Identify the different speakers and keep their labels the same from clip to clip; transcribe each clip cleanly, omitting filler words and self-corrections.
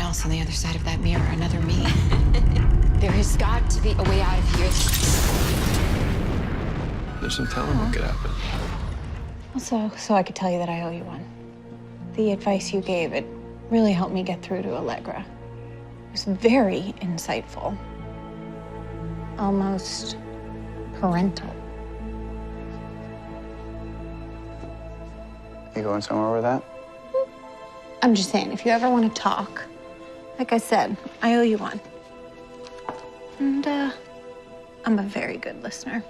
Speaker 1: else on the other side of that mirror, another me. There has got to be a way out of here.
Speaker 2: There's no telling what could happen.
Speaker 3: So I could tell you that I owe you one. The advice you gave, it really helped me get through to Allegra. It was very insightful. Almost parental.
Speaker 4: You going somewhere with that?
Speaker 3: I'm just saying, if you ever want to talk, like I said, I owe you one. And, I'm a very good listener.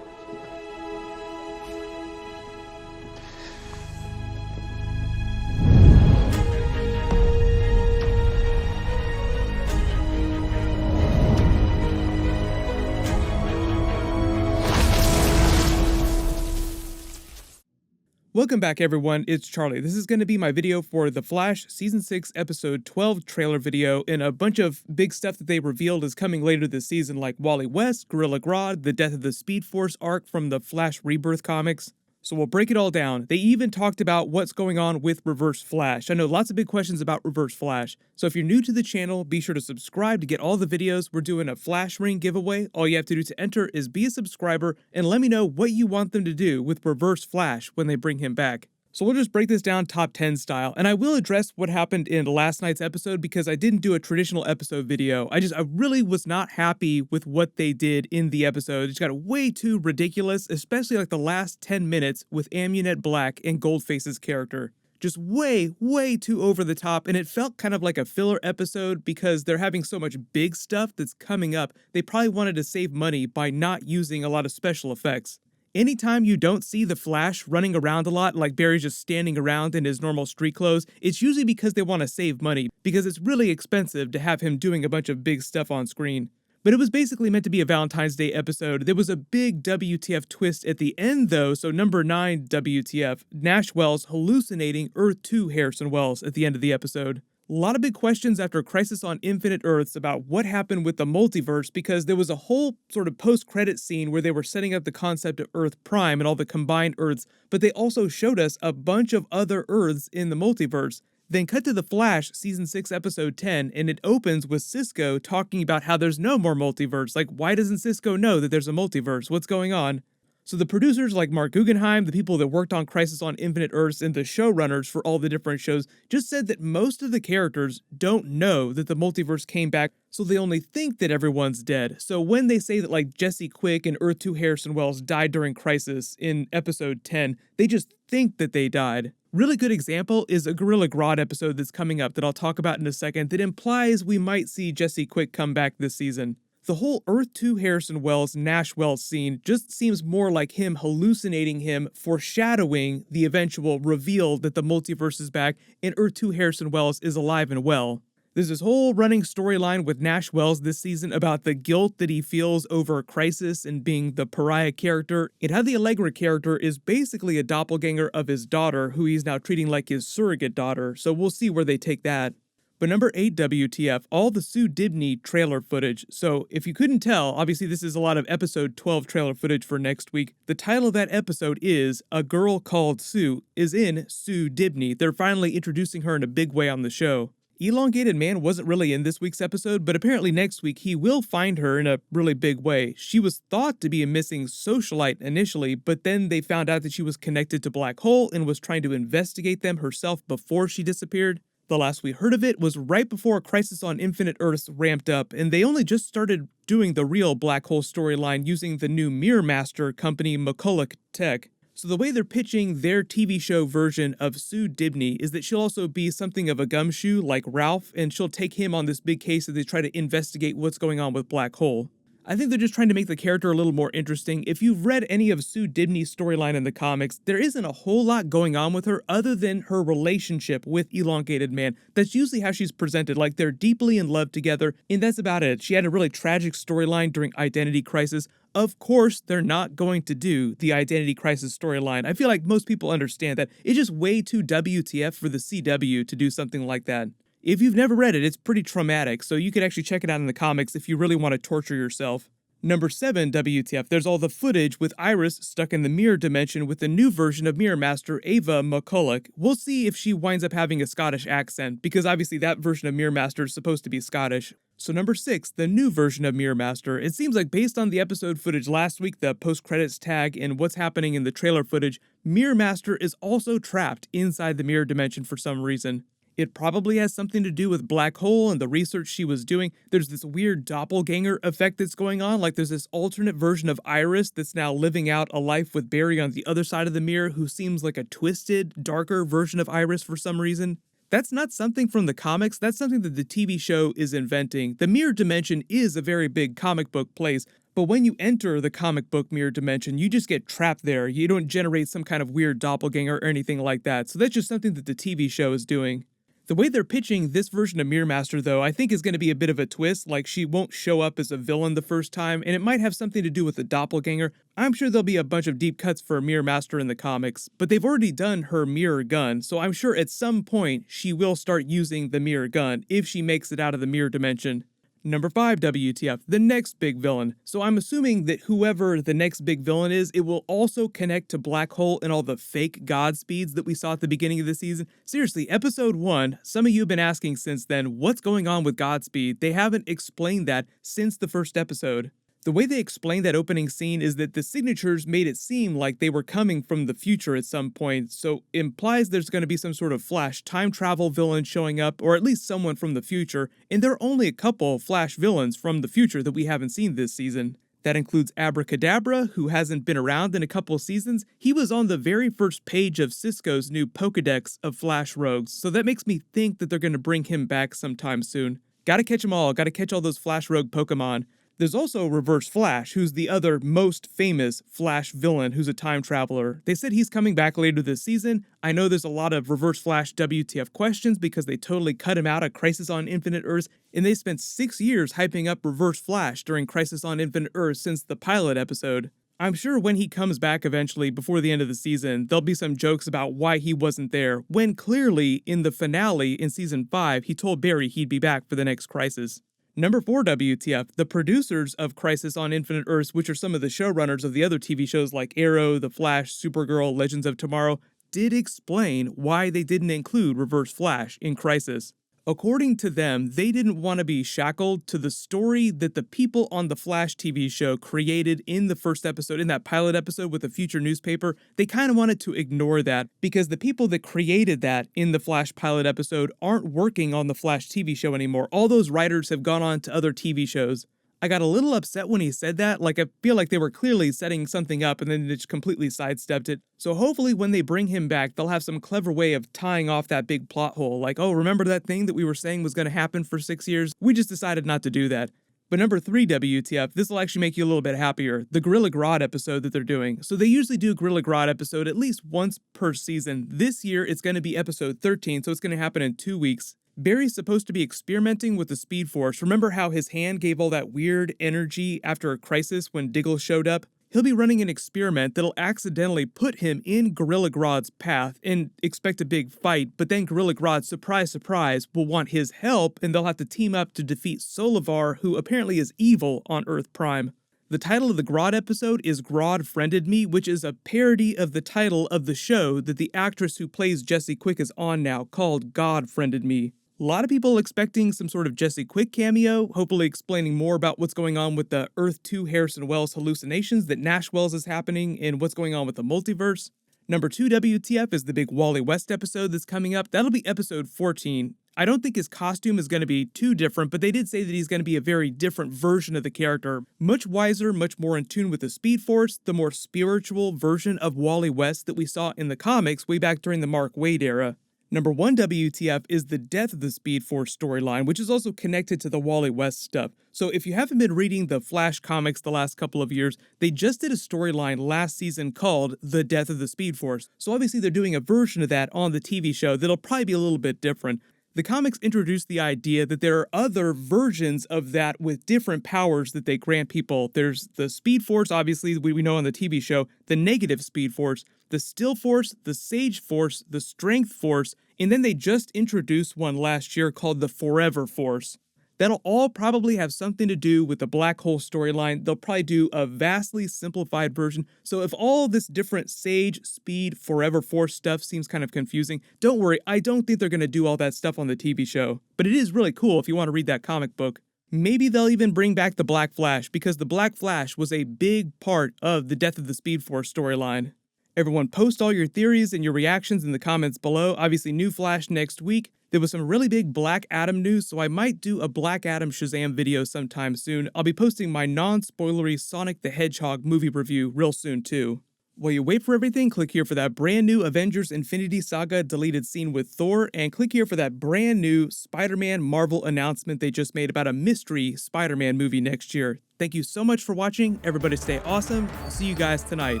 Speaker 5: Welcome back, everyone. It's Charlie. This is going to be my video for The Flash Season 6 Episode 12 trailer video, and a bunch of big stuff that they revealed is coming later this season, like Wally West, Gorilla Grodd, the Death of the Speed Force arc from the Flash Rebirth comics. So we'll break it all down. They even talked about what's going on with Reverse Flash. I know lots of big questions about Reverse Flash. So if you're new to the channel, be sure to subscribe to get all the videos. We're doing a Flash Ring giveaway. All you have to do to enter is be a subscriber and let me know what you want them to do with Reverse Flash when they bring him back. So we'll just break this down top 10 style, and I will address what happened in last night's episode because I didn't do a traditional episode video. I really was not happy with what they did in the episode. It just got way too ridiculous, especially like the last 10 minutes with Amunet Black and Goldface's character. Just way too over the top, and it felt kind of like a filler episode because they're having so much big stuff that's coming up. They probably wanted to save money by not using a lot of special effects. Anytime you don't see the Flash running around a lot, like Barry's just standing around in his normal street clothes, it's usually because they want to save money, because it's really expensive to have him doing a bunch of big stuff on screen. But it was basically meant to be a Valentine's Day episode. There was a big WTF twist at the end though, so number 9 WTF, Nash Wells hallucinating Earth 2 Harrison Wells at the end of the episode. A lot of big questions after Crisis on Infinite Earths about what happened with the multiverse, because there was a whole sort of post-credit scene where they were setting up the concept of Earth Prime and all the combined Earths, but they also showed us a bunch of other Earths in the multiverse. Then cut to The Flash, Season 6, Episode 10, and it opens with Cisco talking about how there's no more multiverse. Like, why doesn't Cisco know that there's a multiverse? What's going on? So the producers like Mark Guggenheim, the people that worked on Crisis on Infinite Earths, and the showrunners for all the different shows just said that most of the characters don't know that the multiverse came back, so they only think that everyone's dead. So when they say that like Jesse Quick and Earth 2 Harrison Wells died during Crisis in episode 10, they just think that they died. Really good example is a Gorilla Grodd episode that's coming up that I'll talk about in a second that implies we might see Jesse Quick come back this season. The whole Earth 2 Harrison Wells, Nash Wells scene just seems more like him hallucinating him, foreshadowing the eventual reveal that the multiverse is back and Earth 2 Harrison Wells is alive and well. There's this whole running storyline with Nash Wells this season about the guilt that he feels over Crisis and being the pariah character, and how the Allegra character is basically a doppelganger of his daughter, who he's now treating like his surrogate daughter, so we'll see where they take that. But number 8 WTF, all the Sue Dibney trailer footage. So if you couldn't tell, obviously this is a lot of episode 12 trailer footage for next week. The title of that episode is A Girl Called Sue, is in Sue Dibney. They're finally introducing her in a big way on the show. Elongated Man wasn't really in this week's episode, but apparently next week he will find her in a really big way. She was thought to be a missing socialite initially, but then they found out that she was connected to Black Hole and was trying to investigate them herself before she disappeared. The last we heard of it was right before Crisis on Infinite Earths ramped up, and they only just started doing the real Black Hole storyline using the new Mirror Master company McCulloch Tech. So the way they're pitching their TV show version of Sue Dibney is that she'll also be something of a gumshoe like Ralph, and she'll take him on this big case as they try to investigate what's going on with Black Hole. I think they're just trying to make the character a little more interesting. If you've read any of Sue Dibney's storyline in the comics, there isn't a whole lot going on with her other than her relationship with Elongated Man. That's usually how she's presented, like they're deeply in love together, and that's about it. She had a really tragic storyline during Identity Crisis. Of course, they're not going to do the Identity Crisis storyline. I feel like most people understand that. It's just way too WTF for the CW to do something like that. If you've never read it, it's pretty traumatic, so you could actually check it out in the comics if you really want to torture yourself. Number 7, WTF, there's all the footage with Iris stuck in the mirror dimension with the new version of Mirror Master, Ava McCulloch. We'll see if she winds up having a Scottish accent, because obviously that version of Mirror Master is supposed to be Scottish. So number 6, the new version of Mirror Master. It seems like based on the episode footage last week, the post-credits tag, and what's happening in the trailer footage, Mirror Master is also trapped inside the mirror dimension for some reason. It probably has something to do with Black Hole and the research she was doing. There's this weird doppelganger effect that's going on, like there's this alternate version of Iris that's now living out a life with Barry on the other side of the mirror, who seems like a twisted, darker version of Iris for some reason. That's not something from the comics, that's something that the TV show is inventing. The mirror dimension is a very big comic book place, but when you enter the comic book mirror dimension, you just get trapped there. You don't generate some kind of weird doppelganger or anything like that, so that's just something that the TV show is doing. The way they're pitching this version of Mirror Master, though, I think is going to be a bit of a twist, like she won't show up as a villain the first time, and it might have something to do with the doppelganger. I'm sure there'll be a bunch of deep cuts for Mirror Master in the comics, but they've already done her mirror gun, so I'm sure at some point she will start using the mirror gun if she makes it out of the mirror dimension. Number 5, WTF, the next big villain. So I'm assuming that whoever the next big villain is, it will also connect to Black Hole and all the fake Godspeeds that we saw at the beginning of the season. Seriously, episode 1, some of you have been asking since then, what's going on with Godspeed? They haven't explained that since the first episode. The way they explained that opening scene is that the signatures made it seem like they were coming from the future at some point, so it implies there's going to be some sort of Flash time travel villain showing up, or at least someone from the future, and there are only a couple Flash villains from the future that we haven't seen this season. That includes Abracadabra, who hasn't been around in a couple seasons. He was on the very first page of Cisco's new Pokedex of Flash rogues, so that makes me think that they're going to bring him back sometime soon. Gotta catch them all, gotta catch all those Flash rogue Pokemon. There's also Reverse Flash, who's the other most famous Flash villain who's a time traveler. They said he's coming back later this season. I know there's a lot of Reverse Flash WTF questions because they totally cut him out of Crisis on Infinite Earths, and they spent 6 years hyping up Reverse Flash during Crisis on Infinite Earths since the pilot episode. I'm sure when he comes back eventually before the end of the season, there'll be some jokes about why he wasn't there, when clearly in the finale in season 5, he told Barry he'd be back for the next Crisis. Number 4, WTF, the producers of Crisis on Infinite Earths, which are some of the showrunners of the other TV shows like Arrow, The Flash, Supergirl, Legends of Tomorrow, did explain why they didn't include Reverse Flash in Crisis. According to them, they didn't want to be shackled to the story that the people on the Flash TV show created in the first episode, in that pilot episode with the future newspaper. They kind of wanted to ignore that because the people that created that in the Flash pilot episode aren't working on the Flash TV show anymore. All those writers have gone on to other TV shows. I got a little upset when he said that, like I feel like they were clearly setting something up and then they just completely sidestepped it. So hopefully when they bring him back, they'll have some clever way of tying off that big plot hole. Like, oh, remember that thing that we were saying was going to happen for 6 years? We just decided not to do that. But number 3, WTF, this will actually make you a little bit happier. The Gorilla Grodd episode that they're doing. So they usually do a Gorilla Grodd episode at least once per season. This year, it's going to be episode 13, so it's going to happen in 2 weeks. Barry's supposed to be experimenting with the Speed Force. Remember how his hand gave all that weird energy after a crisis when Diggle showed up? He'll be running an experiment that'll accidentally put him in Gorilla Grodd's path and expect a big fight, but then Gorilla Grodd, surprise, surprise, will want his help and they'll have to team up to defeat Solivar, who apparently is evil on Earth Prime. The title of the Grodd episode is Grodd Friended Me, which is a parody of the title of the show that the actress who plays Jesse Quick is on now, called God Friended Me. A lot of people expecting some sort of Jesse Quick cameo, hopefully explaining more about what's going on with the Earth 2 Harrison Wells hallucinations that Nash Wells is happening and what's going on with the multiverse. Number 2, WTF, is the big Wally West episode that's coming up. That'll be episode 14. I don't think his costume is going to be too different, but they did say that he's going to be a very different version of the character. Much wiser, much more in tune with the Speed Force, the more spiritual version of Wally West that we saw in the comics way back during the Mark Waid era. Number 1, WTF, is the death of the Speed Force storyline, which is also connected to the Wally West stuff. So if you haven't been reading the Flash comics the last couple of years, they just did a storyline last season called The Death of the Speed Force. So obviously they're doing a version of that on the TV show that'll probably be a little bit different. The comics introduced the idea that there are other versions of that with different powers that they grant people. There's the Speed Force, obviously, we know on the TV show, the negative Speed Force, the Still Force, the Sage Force, the Strength Force, and then they just introduced one last year called the Forever Force. That'll all probably have something to do with the black hole storyline. They'll probably do a vastly simplified version. So if all this different Sage, Speed, Forever Force stuff seems kind of confusing, don't worry, I don't think they're going to do all that stuff on the TV show. But it is really cool if you want to read that comic book. Maybe they'll even bring back the Black Flash, because the Black Flash was a big part of the Death of the Speed Force storyline. Everyone post all your theories and your reactions in the comments below. Obviously, new Flash next week. There was some really big Black Adam news, so I might do a Black Adam Shazam video sometime soon. I'll be posting my non-spoilery Sonic the Hedgehog movie review real soon too. While you wait for everything, click here for that brand new Avengers Infinity Saga deleted scene with Thor, and click here for that brand new Spider-Man Marvel announcement they just made about a mystery Spider-Man movie next year. Thank you so much for watching. Everybody stay awesome. I'll see you guys tonight.